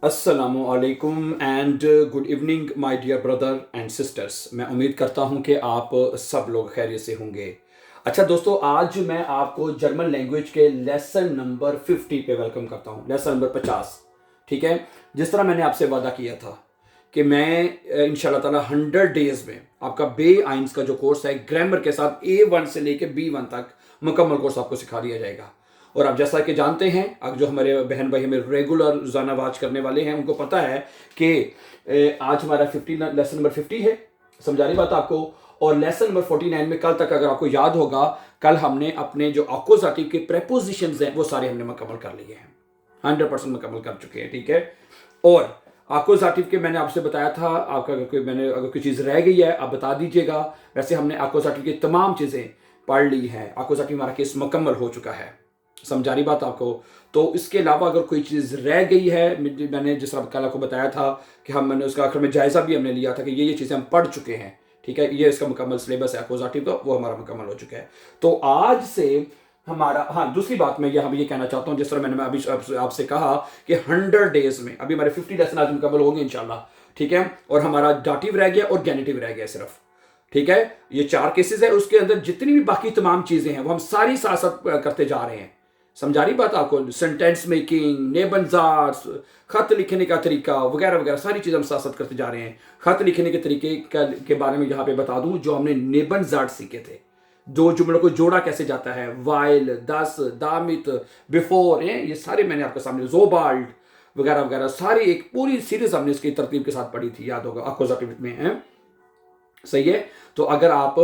अस्सलामु अलैकुम and good evening my dear brother and sisters. मैं उम्मीद करता हूं कि आप सब लोग खैरियत से होंगे। अच्छा दोस्तों, आज मैं आपको जर्मन लैंग्वेज के लेसन नंबर 50 पे वेलकम करता हूं। Lesson number 50। ठीक है, जिस तरह मैंने आपसे वादा किया था कि मैं इंशाल्लाह ताला 100 डेज में आपका बे आइंस का जो कोर्स है ग्रामर के साथ A1 से लेके B1 तक मुकम्मल कोर्स आपको सिखा दिया जाएगा। और आप जैसा कि जानते हैं, अब जो हमारे बहन भाई हमें रेगुलर रोजाना वाच करने वाले हैं उनको पता है कि आज हमारा 50 लेसन नंबर 50 है। समझा रही बात आपको। और लेसन नंबर 49 में कल तक अगर आपको याद होगा, कल हमने अपने जो अकोजाटिव के प्रेपोजिशंस हैं वो सारे हमने मुकम्मल कर लिए हैं। 100% मुकम्मल कर चुके हैं। ठीक है। और आकोजाटिव के मैंने आपसे बताया था, आपका अगर कोई चीज़ रह गई है आप बता दीजिएगा। वैसे हमने आकोजाटिव की तमाम चीज़ें पढ़ ली हैं। आकोजाटिव हमारा केस मुकम्मल हो चुका है। समझा रही बात आपको। तो इसके अलावा अगर कोई चीज़ रह गई है, मैंने जिस तरह कल आपको बताया था कि मैंने उसका आखिर में जायज़ा भी हमने लिया था कि ये चीज़ें हम पढ़ चुके हैं। ठीक है, ये इसका मुकम्मल सिलेबस है अकोजाटिव का, वो हमारा मुकम्मल हो चुका है। तो आज से हमारा, हाँ दूसरी बात मैं ये कहना चाहता हूँ, जिस तरह मैंने अभी आपसे कहा कि 100 डेज में अभी हमारे 50 लेसन आज मुकम्मल होंगे इंशाल्लाह। ठीक है। और हमारा डाटिव रह गया और गैनिटिव रह गया सिर्फ। ठीक है, ये 4 केसेस है। उसके अंदर जितनी भी बाकी तमाम चीजें हैं वो हम सारी साथ साथ करते जा रहे हैं। समझा रही बात आपको। सेंटेंस मेकिंग, नेबनजार्स, खत लिखने का तरीका वगैरह वगैरह सारी चीज़ हम साथ साथ करते जा रहे हैं। खत लिखने के तरीके के बारे में यहाँ पे बता दूं, जो हमने नेबनजार्ड सीखे थे, दो जुमलों को जोड़ा कैसे जाता है, वाइल, दस, दामित, बिफोर, ये सारे मैंने आपके सामने, जोबाल्ड वगैरह वगैरह सारी एक पूरी सीरीज हमने इसकी तरतीब के साथ पढ़ी थी, याद होगा अकोजाटिव में है। सही है। तो अगर आप,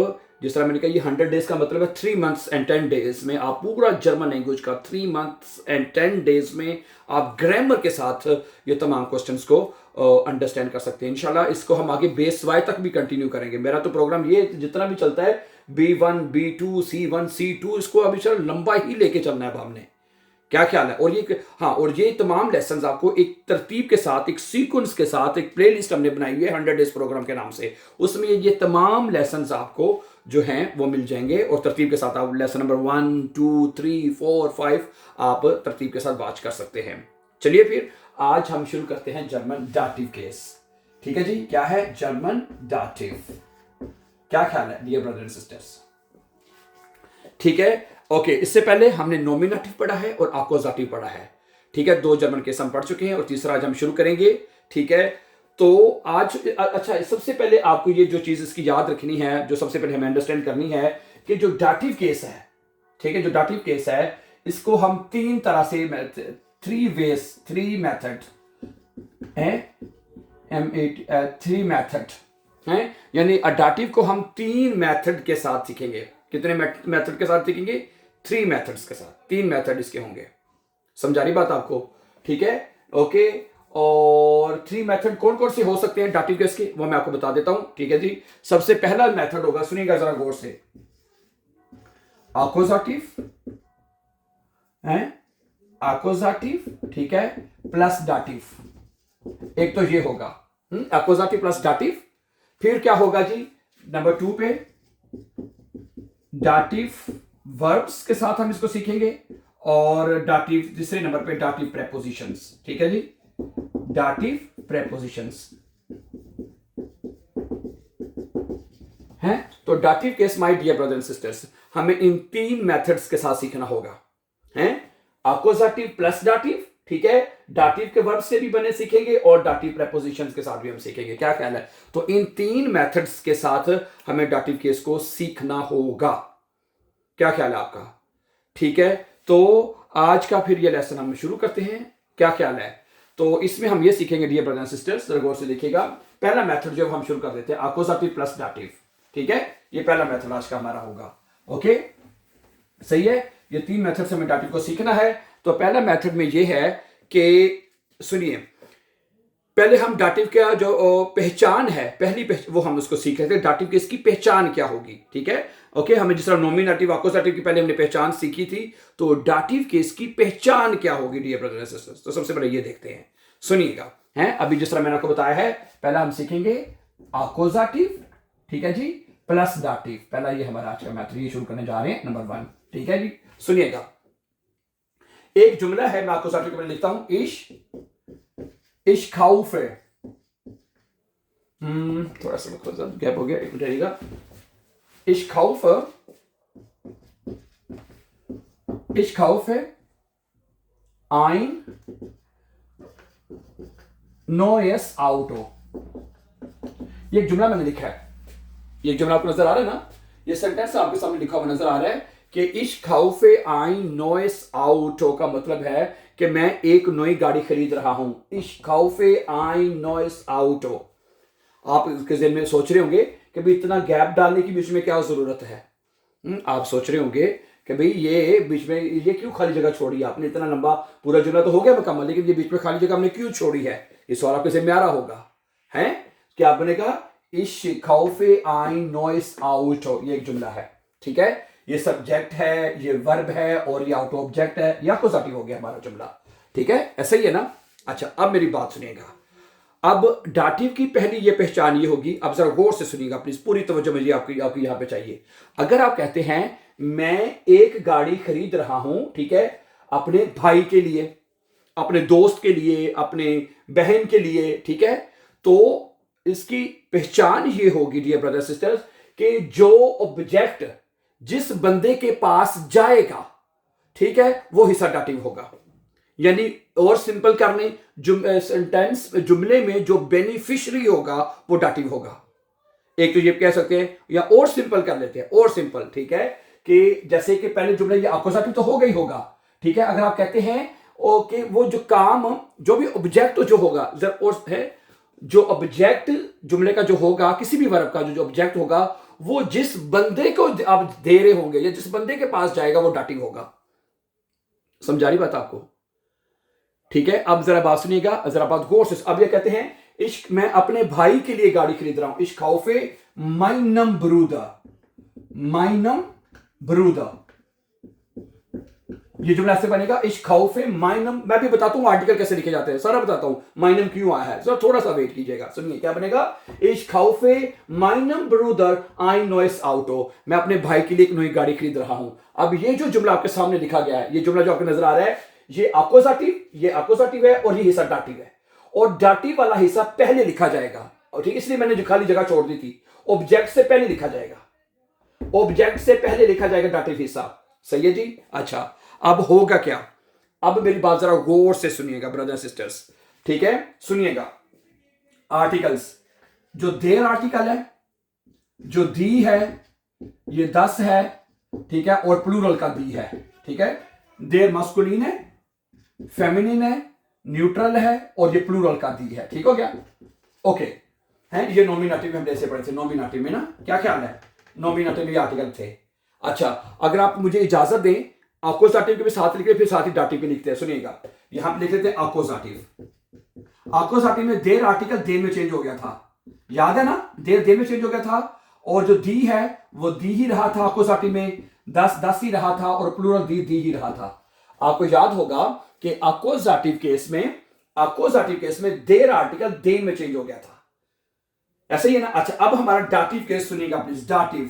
जिस तरह मैंने कहा, ये 100 डेज का मतलब है 3 मंथ्स एंड 10 डेज में आप पूरा जर्मन लैंग्वेज का 3 मंथ्स एंड 10 डेज में आप ग्रामर के साथ ये तमाम क्वेश्चंस को अंडरस्टैंड कर सकते हैं। इंशाल्लाह इसको हम आगे बेस वाई तक भी कंटिन्यू करेंगे। मेरा तो प्रोग्राम ये जितना भी चलता है B1, B2, C1, C2, इसको अभी चलो लंबा ही लेके चलना है अब हमने। क्या ख्याल है। और ये, हाँ, और ये तमाम लेसन्स आपको एक तरतीब के साथ, एक सीक्वेंस के साथ, एक प्लेलिस्ट हमने बनाई हुई है 100 डेज प्रोग्राम के नाम से। उसमें ये तमाम लेसन्स आपको जो हैं वो मिल जाएंगे और तरतीब के साथ आप लेसन नंबर 1, 2, 3, 4, 5 आप तरतीब के साथ वाच कर सकते हैं। चलिए फिर आज हम शुरू करते हैं जर्मन डाटिव केस। ठीक है जी, क्या है जर्मन डाटिव। क्या ख्याल है डियर ब्रदर एंड सिस्टर्स। ठीक है। ओके, इससे पहले हमने नॉमिनेटिव पढ़ा है और आकोजाटिव पढ़ा है। ठीक है, 2 जर्मन केस हम पढ़ चुके हैं और तीसरा आज हम शुरू करेंगे। ठीक है। तो आज अच्छा, सबसे पहले आपको ये जो चीज इसकी याद रखनी है, जो सबसे पहले हमें अंडरस्टैंड करनी है कि जो डाटिव केस है, ठीक है, जो डाटिव केस है इसको हम 3 तरह से, 3 मेथड है, 3 मेथड है, यानी डाटिव को हम 3 मेथड के साथ सीखेंगे। कितने मेथड के साथ सीखेंगे? 3 मेथड्स के साथ, 3 मेथड इसके होंगे। समझा रही बात आपको। ठीक है। ओके। और 3 मेथड कौन कौन से हो सकते हैं डाटिव केस के, वो मैं आपको बता देता हूं। ठीक है जी। सबसे पहला मेथड होगा, सुनिएगा जरा गौर से, आकोजाटिव है, आकोजाटिव, ठीक है, प्लस डाटिव। एक तो ये होगा आकोजाटिव प्लस डाटिव। फिर क्या होगा जी, नंबर 2 पे डाटिव वर्ब्स के साथ हम इसको सीखेंगे। और डाटिव, तीसरे नंबर पे डाटिव प्रेपोजिशंस। ठीक है जी, डाटिव प्रेपोजिशंस हैं। तो dative case my dear brother and sisters, हमें इन 3 मेथड्स के साथ सीखना होगा। हैं, आकोजाटिव प्लस डाटिव, ठीक है, डाटिव के वर्ब से भी बने सीखेंगे और डाटिव प्रेपोजिशंस के साथ भी हम सीखेंगे। क्या ख्याल है। तो इन 3 मेथड्स के साथ हमें डाटिव केस को सीखना होगा। क्या ख्याल है आपका। ठीक है। तो आज का फिर ये लेसन हम शुरू करते हैं। क्या ख्याल है। तो इसमें हम ये सीखेंगे डियर ब्रदर एंड सिस्टर्स, गौर से देखिएगा। पहला मेथड जो हम शुरू कर देते हैं, आकोजाटिव प्लस डाटिव। ठीक है, ये पहला मेथड आज का हमारा होगा। ओके, सही है। ये 3 मेथड से हमें डाटिव को सीखना है। तो पहला मेथड में ये है कि, सुनिए, पहले हम डाटिव का जो पहचान है, वो हम उसको सीख रहे थे, डाटिव की इसकी पहचान क्या होगी। ठीक है। ओके, हमें जिस तरह नॉमिनेटिव, आकोजाटिव की पहले हमने पहचान सीखी थी, तो डाटिव की इसकी पहचान क्या होगी डियर ब्रदर्स एंड सिस्टर्स। तो सबसे पहले ये देखते हैं, सुनिएगा। हैं, अभी जिस तरह मैंने आपको बताया है, पहला हम सीखेंगे आकोजाटिव, ठीक है जी, प्लस डाटिव। पहला ये हमारा आज का मैथड, ये शुरू करने जा रहे हैं, नंबर 1। ठीक है जी, सुनिएगा। एक जुमला है, मैं आकोजाटिव के पहले लिखता हूं, Ich kaufe, थोड़ा सा खुद गैप हो गया, एक मिनट रहेगा। Ich kaufe ein neues Auto। ये एक जुमला मैंने लिखा है, ये जुमला आपको नजर आ रहा है ना, ये सेंटेंस आपके सामने लिखा हुआ नजर आ रहा है कि Ich kaufe ein neues Auto का मतलब है कि मैं एक नई गाड़ी खरीद रहा हूं। Ich kaufe ein neues Auto। आप इसके ज़हन में सोच रहे होंगे कि भाई इतना गैप डालने की बीच में क्या जरूरत है। आप सोच रहे होंगे कि भाई ये बीच में ये क्यों खाली जगह छोड़ी आपने, इतना लंबा पूरा जुमला तो हो गया मुकम्मल, लेकिन ये बीच में खाली जगह हमने क्यों छोड़ी है, ये सवाल आपके ज़हन में आ रहा होगा। है कि आपने कहा Ich kaufe ein neues Auto, ये एक जुमला है, ठीक है। ये सब्जेक्ट है, ये वर्ब है और ये आउट ऑब्जेक्ट है, या अक्यूजेटिव हो गया हमारा जुमला, ठीक है, ऐसा ही है ना। अच्छा अब मेरी बात सुनिएगा, अब डाटिव की पहली ये पहचान ये होगी, अब जरा गौर से सुनिएगा प्लीज, पूरी तवज्जो मुझे आपकी यहां पे चाहिए। अगर आप कहते हैं मैं एक गाड़ी खरीद रहा हूं, ठीक है, अपने भाई के लिए, अपने दोस्त के लिए, अपने बहन के लिए, ठीक है, तो इसकी पहचान ये होगी डियर ब्रदर सिस्टर्स कि जो ऑब्जेक्ट जिस बंदे के पास जाएगा, ठीक है, वो हिस्सा डाटिव होगा। यानी और सिंपल करने सेंटेंस जुमले में जो बेनिफिशियरी होगा वो डाटिव होगा। एक तो ये कह सकते हैं, या और सिंपल कर लेते हैं, और सिंपल, ठीक है, कि जैसे कि पहले जुमले ये अक्यूजेटिव तो होगा ही होगा, ठीक है। अगर आप कहते हैं ओके वो जो काम, जो भी ऑब्जेक्ट जो होगा, और है जो ऑब्जेक्ट जुमले का जो होगा, किसी भी वर्ब का जो ऑब्जेक्ट होगा, वो जिस बंदे को आप दे रहे होंगे या जिस बंदे के पास जाएगा वो डाटिव होगा। समझा रही बात आपको, ठीक है। अब जरा बात सुनिएगा, जरा बात गौर से। अब ये कहते हैं इश्क, मैं अपने भाई के लिए गाड़ी खरीद रहा हूं। Ich kaufe meinem Bruder, meinem Bruder, ये जुमला ऐसे बनेगा Ich kaufe meinem, मैं भी बताता हूं आर्टिकल कैसे लिखे जाते हैं, सारा बताता हूं meinem क्यों आया है, सर थोड़ा सा वेट कीजिएगा। सुनिए क्या बनेगा, Ich kaufe meinem Bruder ein neues Auto, मैं अपने भाई के लिए एक नई गाड़ी खरीद रहा हूं। अब ये जो जुमला आपके सामने लिखा गया है, ये जुमला जो आपको नजर आ रहा है, ये अक्यूजेटिव है और ये हिस्सा डाटिव है, और डाटिव वाला हिस्सा पहले लिखा जाएगा, और ठीक, इसलिए मैंने जो खाली जगह छोड़ दी थी, ऑब्जेक्ट से पहले लिखा जाएगा, ऑब्जेक्ट से पहले लिखा जाएगा डाटिव हिस्सा, सही है जी। अच्छा अब होगा क्या, अब मेरी बात जरा गौर से सुनिएगा ब्रदर सिस्टर्स, ठीक है, सुनिएगा। आर्टिकल्स, जो देर आर्टिकल है, जो दी है, ये 10 है, ठीक है, और प्लूरल का दी है, ठीक है। देर मस्कुलिन है, फेमिनिन है, न्यूट्रल है, और ये प्लूरल का दी है, ठीक हो गया, ओके। हैं ये नॉमिनेटिव में हम जैसे पढ़े थे, नॉमिनेटिव में ना क्या ख्याल है, नॉमिनेटिव में आर्टिकल थे। अच्छा अगर आप मुझे इजाजत दें, अक्यूजेटिव के भी साथ लिखे, फिर साथ ही डाटिव भी लिखते हैं, सुनिएगा। यहां पे लिख लेते हैं अक्यूजेटिव। अक्यूजेटिव में देर आर्टिकल देर में चेंज हो गया था, याद है ना, देर में चेंज हो गया था, और जो दी है वो दी ही रहा था, अक्यूजेटिव में 10 ही रहा था, और प्लूरल दी ही रहा था। आपको याद होगा कि अक्यूजेटिव केस में देर आर्टिकल देर में चेंज हो गया था, ऐसे ही है ना। अच्छा अब हमारा डाटिव केस सुनिएगा प्लीज, डाटिव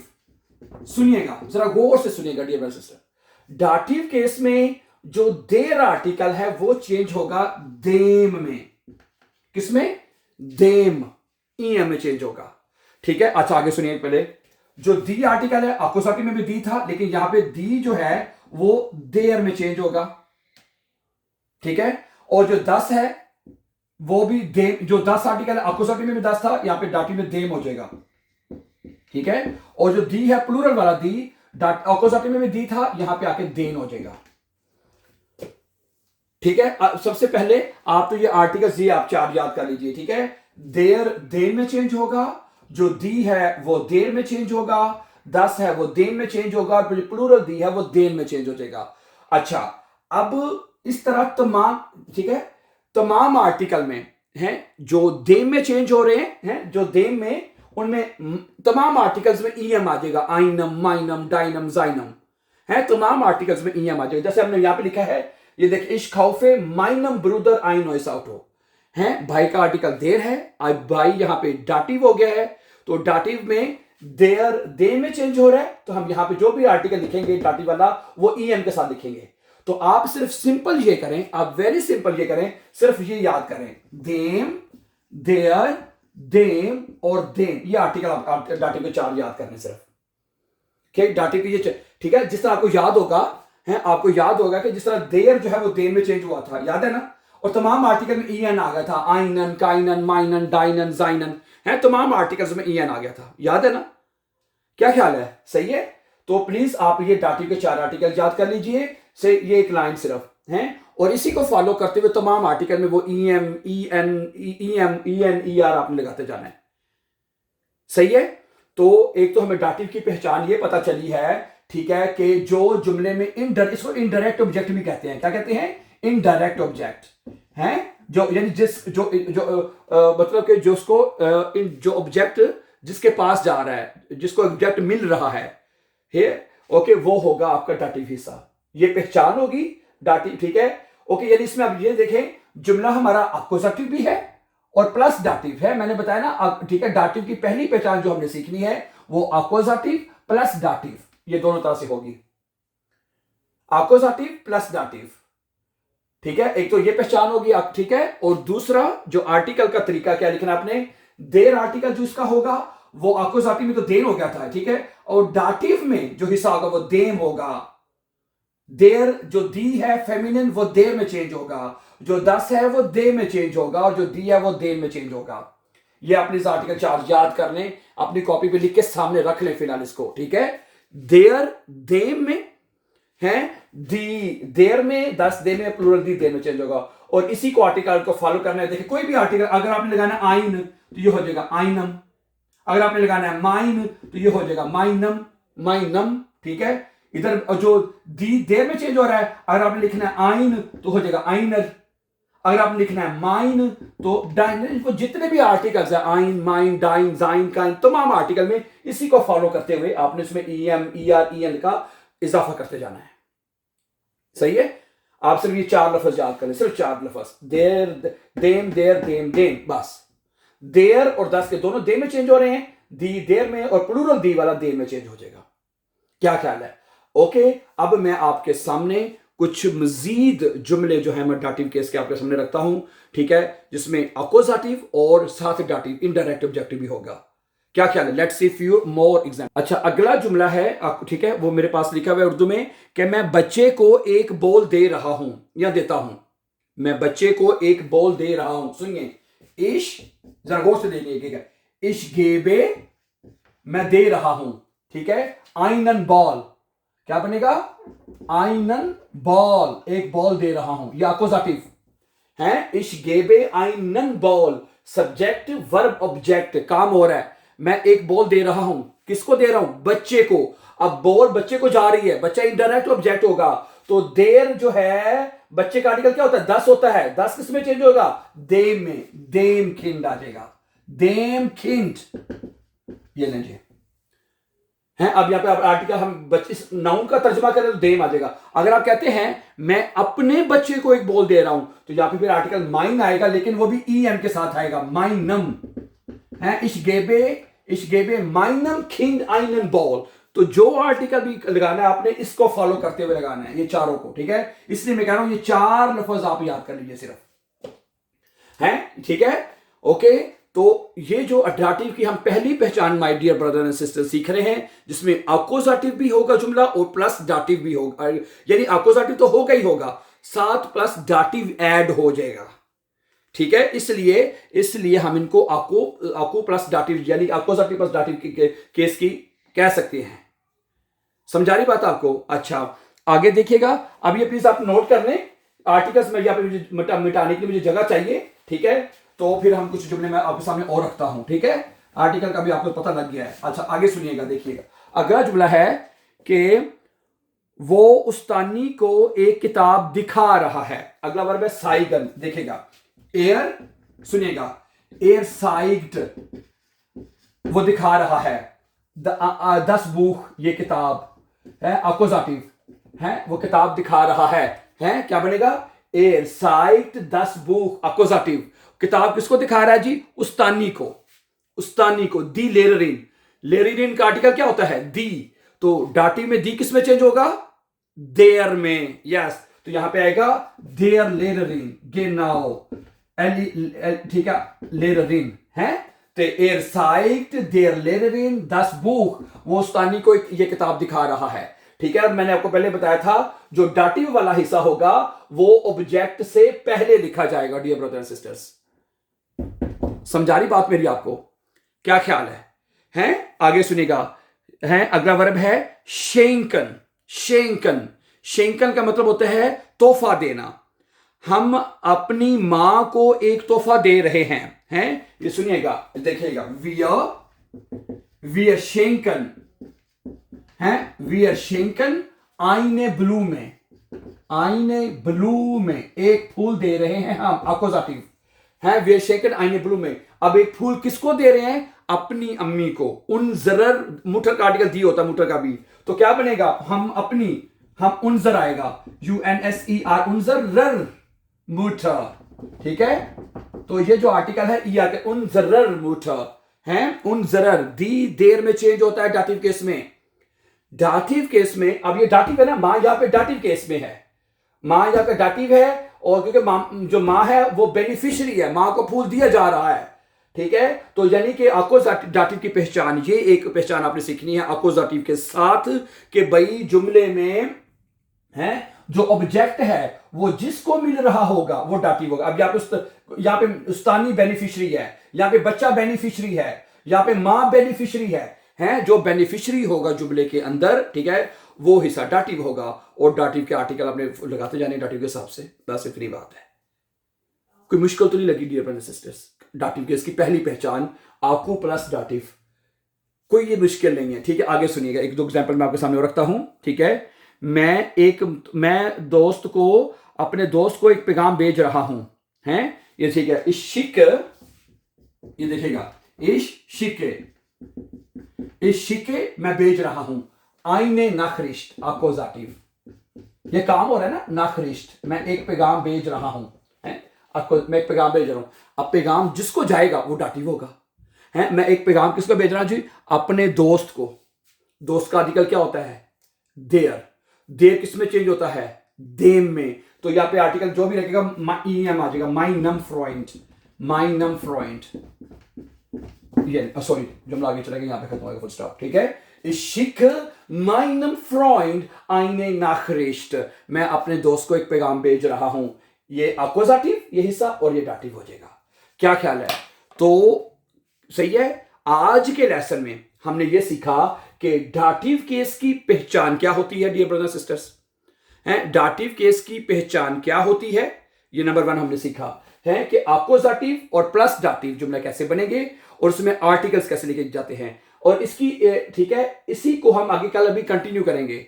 सुनिएगा, जरा गौर से सुनिएगा dear brother sister. Dative case में जो देर आर्टिकल है वो चेंज होगा देम में, किसमें, देम, ईएम में चेंज होगा, ठीक है। अच्छा आगे सुनिए, पहले जो दी आर्टिकल है, अक्यूजेटिव में भी दी था, लेकिन यहां पे दी जो है वो देर में चेंज होगा, ठीक है। और जो 10 है वो भी देम, जो 10 आर्टिकल है अक्यूजेटिव में भी 10 था, यहां पे डाटिव में देम हो जाएगा, ठीक है। और जो दी है प्लूरल वाला दी, अक्यूजेटिव में भी दी था, यहां पे आके देन हो जाएगा, ठीक है। सबसे पहले आप तो ये आर्टिकल्स ये आप 4 याद कर लीजिए, ठीक है। देर में चेंज होगा, जो दी है वो देर में चेंज होगा, 10 है वो देन में चेंज होगा, प्लूरल दी है वो देन में चेंज हो जाएगा। अच्छा अब इस तरह तमाम, ठीक है, तमाम आर्टिकल में हैं जो देम में चेंज हो रहे हैं, जो देम में, उनमें तमाम आर्टिकल्स में ईएम आ जाएगा, आइनम, माइनम, डाइनम, जाइनम, है तमाम आर्टिकल्स में ईएम आ जाएगा। जैसे हमने यहां पे लिखा है, ये देखिए Ich kaufe meinem Bruder ein neues Auto, है भाई का आर्टिकल देर है, अब भाई यहां पे डाटिव हो गया है, तो डाटिव में देर में चेंज हो रहा है, तो हम यहां पे जो भी आर्टिकल लिखेंगे डाटिव वाला वो ईएम के साथ लिखेंगे। तो आप सिर्फ सिंपल ये करें, आप वेरी सिंपल ये करें, सिर्फ ये याद करें, देम, देयर, देम और देम, ये आर्टिकल आप डाटिव के 4 याद करने सिर्फ। ठीक, डाटिव की ये, ठीक है, जिस तरह आपको याद होगा है, आपको याद होगा कि जिस तरह देयर जो है वो देम में चेंज हुआ था, याद है ना, और तमाम आर्टिकल में ईएन आ गया था, आइनन, काइनन, माइनन, डाइनन, जाइनन, है, तमाम आर्टिकल्स में ईएन आ गया था, याद है ना, क्या ख्याल है, सही है। तो प्लीज आप ये डाटिव के 4 आर्टिकल याद कर लीजिए, से ये एक लाइन सिर्फ है, और इसी को फॉलो करते हुए तमाम आर्टिकल में वो ईएम, ईएन, ईआर आपने लगाते जाना है, सही है। तो एक तो हमें डाटिव की पहचान ये पता चली है, ठीक है, कि जो जुमले में इसको इनडायरेक्ट ऑब्जेक्ट भी कहते हैं, क्या कहते हैं, इनडायरेक्ट ऑब्जेक्ट है, जो यानी जिस जो मतलब कि जो उसको जो ऑब्जेक्ट जिसके पास जा रहा है, जिसको ऑब्जेक्ट मिल रहा है, ओके, वो होगा आपका डाटिव हिस्सा, ये पहचान होगी डाटिव, ठीक है, ओके। यानी इसमें अब ये देखें, जुमला हमारा अक्यूजेटिव भी है और प्लस डाटिव है, मैंने बताया ना, ठीक है। डाटिव की पहली पहचान जो हमने सीखनी है वो अक्यूजेटिव प्लस डाटिव, ये दोनों तरह से होगी, अक्यूजेटिव प्लस डाटिव, ठीक है, एक तो ये पहचान होगी, ठीक है। और दूसरा जो आर्टिकल का तरीका क्या लिखना आपने, देर आर्टिकल जो इसका होगा वो अक्यूजेटिव में तो देर हो गया था, ठीक है, और डाटिव में जो हिस्सा होगा वो देम होगा, देर जो दी है फेमिनिन वो देर में चेंज होगा, जो 10 है वो दे में चेंज होगा, और जो दी है वो देर में चेंज होगा। ये अपने इस आर्टिकल 4 याद कर लें, अपनी कॉपी पे लिख के सामने रख लें फिलहाल इसको, ठीक है। देर देम में है, दी देर में, 10 दे में, प्लूरल दी देर में चेंज होगा, और इसी को आर्टिकल को फॉलो करना है। देखिए कोई भी आर्टिकल अगर आपने लगाना है आइन तो ये हो जाएगा आइनम, अगर आपने लगाना है माइन तो ये हो जाएगा माइनम, माइनम, ठीक है। इधर जो दी देर में चेंज हो रहा है, अगर आपने लिखना है आइन तो हो जाएगा आइनर, अगर आपने लिखना है माइन तो डाइन, वो जितने भी आर्टिकल्स है, आइन, माइन, डाइन, जाइन, काइन, तमाम आर्टिकल में इसी को फॉलो करते हुए आपने इसमें ईएम, ईआर, ईएन का इजाफा करते जाना है, सही है। आप सिर्फ ये 4 लफ्ज याद करें, सिर्फ 4 लफ्ज, देर, देम, देर, देम, देम, बस। देर और 10 के दोनों दे में चेंज हो रहे हैं, दी देर में और प्लूरल दी वाला दे में चेंज हो जाएगा, क्या ख्याल है, ओके। अब मैं आपके सामने कुछ मजीद जुमले जो है मैं डाटिव केस के आपके सामने रखता हूं, ठीक है, जिसमें अक्यूजेटिव और साथ डाटिव इनडायरेक्ट ऑब्जेक्टिव भी होगा, क्या ख्याल है। Let's see few more example. अच्छा, अगला जुमला है, ठीक है, वो मेरे पास लिखा हुआ है उर्दू में कि मैं बच्चे को एक बॉल दे रहा हूं या देता हूं, मैं बच्चे को एक बॉल दे रहा हूं, सुनिए, इश, जरा गौर से देखिएगा, इश गेबे, मैं दे रहा हूं, ठीक है, आइनन बॉल, क्या बनेगा, आइनन बॉल, एक बॉल दे रहा हूं, ये अक्यूजेटिव है, इश गेबे आइनन बॉल, सब्जेक्ट वर्ब ऑब्जेक्ट, काम हो रहा है, मैं एक बॉल दे रहा हूं, किसको दे रहा हूं, बच्चे को। अब बॉल बच्चे को जा रही है, बच्चा इनडायरेक्ट ऑब्जेक्ट होगा, तो देर जो है बच्चे का आर्टिकल क्या होता है, 10 होता है, 10 किस में चेंज होगा, देम में, देम खिंड आ जाएगा, देम खिंड, ये लीजिए है। अब यहां पे आर्टिकल हम बच्चे नाउन का तर्जुमा करें तो देम आ जाएगा। अगर आप कहते हैं मैं अपने बच्चे को एक बॉल दे रहा हूं तो यहां पे फिर आर्टिकल माइन आएगा, लेकिन वो भी ईएम के साथ आएगा, माइनम है, इश गेबे माइनम खिंड आइनन बॉल। तो जो आर्टिकल भी लगाना है आपने इसको फॉलो करते हुए लगाना है, ये चारों को, ठीक है। इसलिए मैं कह रहा हूं ये 4 लफ्ज आप याद कर लीजिए सिर्फ, है, ठीक है, ओके। तो ये जो डाटिव की हम पहली पहचान my dear brother and sister सीख रहे हैं, जिसमें अक्यूजेटिव भी होगा जुमला और प्लस डाटिव भी होगा, यानी अक्यूजेटिव तो होगा ही होगा, साथ प्लस डाटिव ऐड हो जाएगा, ठीक है। इसलिए हम इनको अकू प्लस डाटिव यानी अक्यूजेटिव प्लस डाटिव की केस की कह सकते हैं, समझा रही बात आपको। अच्छा, आगे देखिएगा, अब ये प्लीज आप नोट कर लें, आर्टिकल्स में यहाँ पे मिटाने के लिए मुझे जगह चाहिए, ठीक है। तो फिर हम कुछ जुमले मैं आपके सामने और रखता हूं, ठीक है, आर्टिकल का भी आपको पता लग गया है। अच्छा, आगे सुनिएगा, देखिएगा, अगला जुमला है कि वो उस्तानी को एक किताब दिखा रहा है, अगला वर्ब है साइगन, देखिएगा, एयर, सुनिएगा, एयर साइग्ड, वो दिखा रहा है, 10 बुख, ये किताब है, अक्यूजेटिव है, वो किताब दिखा रहा है, क्या बनेगा, एयर साइग्ड 10 बुख, अक्यूजेटिव, किताब किसको दिखा रहा है जी, उस्तानी को, उस्तानी को, दी लेरिन, लेरिन का आर्टिकल क्या होता है, दी, तो डाटिव में दी किस में चेंज होगा, देयर में, यस। तो तो यहां पे आएगा देयर लेररिन गेनाओ, ठीक है, लेररिन है, तो एर साइट देयर लेररिन दस बुक, वो उस्तानी को ये किताब दिखा रहा है, ठीक है। मैंने आपको पहले बताया था जो डाटिव वाला हिस्सा होगा वो ऑब्जेक्ट से पहले लिखा जाएगा। डियर ब्रदर एंड सिस्टर्स, समझा रही बात मेरी आपको? क्या ख्याल है? हैं? आगे सुनिएगा। हैं, अगला वर्ब है शेंकन। शेंकन, शेंकन का मतलब होता है तोहफा देना। हम अपनी मां को एक तोहफा दे रहे हैं। ये सुनिएगा, देखिएगा, वी शेंकन है, वी शेंकन आईने ब्लू में, आईने ब्लू में एक फूल दे रहे हैं हम, अकोजाटिव है, वी शेंकन आईने ब्लू में। अब एक फूल किसको दे रहे हैं? अपनी अम्मी को। उन जरर, मुठर का आर्टिकल दी होता है, मुठर का भी, तो क्या बनेगा? हम अपनी, हम उनजर आएगा, UNSER, उनजर रर मुठर, ठीक है। तो ये जो आर्टिकल है ये आके उनजरर मुठर है, उनजरर, दी देर में चेंज होता है डाटिव केस में। डाटिव केस में, अब ये डाटिव है ना, मां यहां पे डाटिव केस में है, मां यहां पे डाटिव है, और क्योंकि जो मां है वो बेनिफिशियरी है, मां को फूल दिया जा रहा है, ठीक है। तो यानी कि अकोजाटिव की पहचान, ये एक पहचान आपने सीखनी है अकोजाटिव के साथ, कि भाई जुमले में है जो ऑब्जेक्ट है वो जिसको मिल रहा होगा वो डाटिव होगा। अब यहाँ पे उस्तानी बेनिफिशियरी है, यहाँ पे बच्चा बेनिफिशियरी है, यहाँ पे मां बेनिफिशियरी है, जो बेनिफिशियरी होगा जुमले के अंदर, ठीक है, वो हिस्सा डाटिव होगा। और डाटिव के आर्टिकल आपने लगाते जाने डाटिव के हिसाब से, बस इतनी बात है। कोई मुश्किल तो नहीं लगी dear brothers and sisters? Dative के इसकी पहली पहचान आकू प्लस डाटिव, कोई ये मुश्किल नहीं है, ठीक है। आगे सुनिएगा, एक दो एग्जांपल मैं आपके सामने रखता हूं, ठीक है। मैं दोस्त को, अपने दोस्त को एक पैगाम भेज रहा हूं, हैं, ये ठीक है। इश्क, ये देखिएगा, इश्क मैं भेज रहा हूं, आईने नाखरिश्त, अकोजाटिव, ये काम हो रहा है ना, नाखरिश्त, मैं एक पैगाम भेज रहा हूं, मैं एक पैगाम भेज रहा हूं। अब पैगाम जिसको जाएगा वो डाटिव होगा, है। मैं एक पैगाम किसको भेज रहा हूं जी? अपने दोस्त को। दोस्त का आर्टिकल क्या होता है? देयर। देयर किसमें चेंज होता है? देम में। तो यहाँ पे आर्टिकल जो भी रखेगा EM आ जाएगा, माइनम फ्रॉइंट, माइनम फ्रॉइंट, ये सॉरी जुमला आगे चलेगा, यहाँ पे खत्म होगा, फुल स्टॉप, ठीक है। इश्क माइनम फ्रॉइंड आईने नाखरिश्त, मैं अपने दोस्त को एक पैगाम भेज रहा हूं, ये अकोजाटिव ये हिस्सा, और ये डाटिव हो जाएगा। क्या ख्याल है? तो सही है। आज के लेसन में हमने ये सीखा कि डाटिव केस की पहचान क्या होती है डियर ब्रदर्स सिस्टर्स, हैं, डाटिव केस की पहचान क्या होती है, ये नंबर 1 हमने सीखा है कि अकोजाटिव और प्लस डाटिव जुमला कैसे बनेंगे, और उसमें आर्टिकल्स कैसे लिखे जाते हैं, और इसकी, ठीक है, इसी को हम आगे कल अभी कंटिन्यू करेंगे।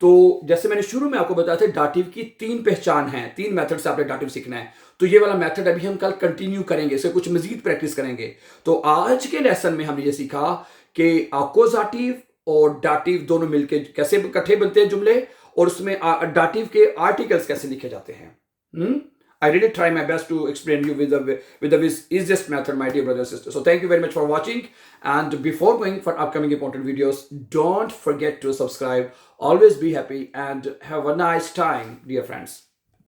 तो जैसे मैंने शुरू में आपको बताया था, डाटिव की 3 पहचान है, 3 मेथड से आपने डाटिव सीखना है, तो ये वाला मेथड अभी हम कल कंटिन्यू करेंगे, इससे कुछ मजीद प्रैक्टिस करेंगे। तो आज के लेसन में हमने ये सीखा कि अकोजाटिव और डाटिव दोनों मिलके कैसे इकट्ठे बनते हैं जुमले, और उसमें डाटिव के आर्टिकल्स कैसे लिखे जाते हैं। I really try my best to explain you with the easiest method, my dear brothers and sisters. So thank you very much for watching. And before going for upcoming important videos, don't forget to subscribe. Always be happy and have a nice time, dear friends.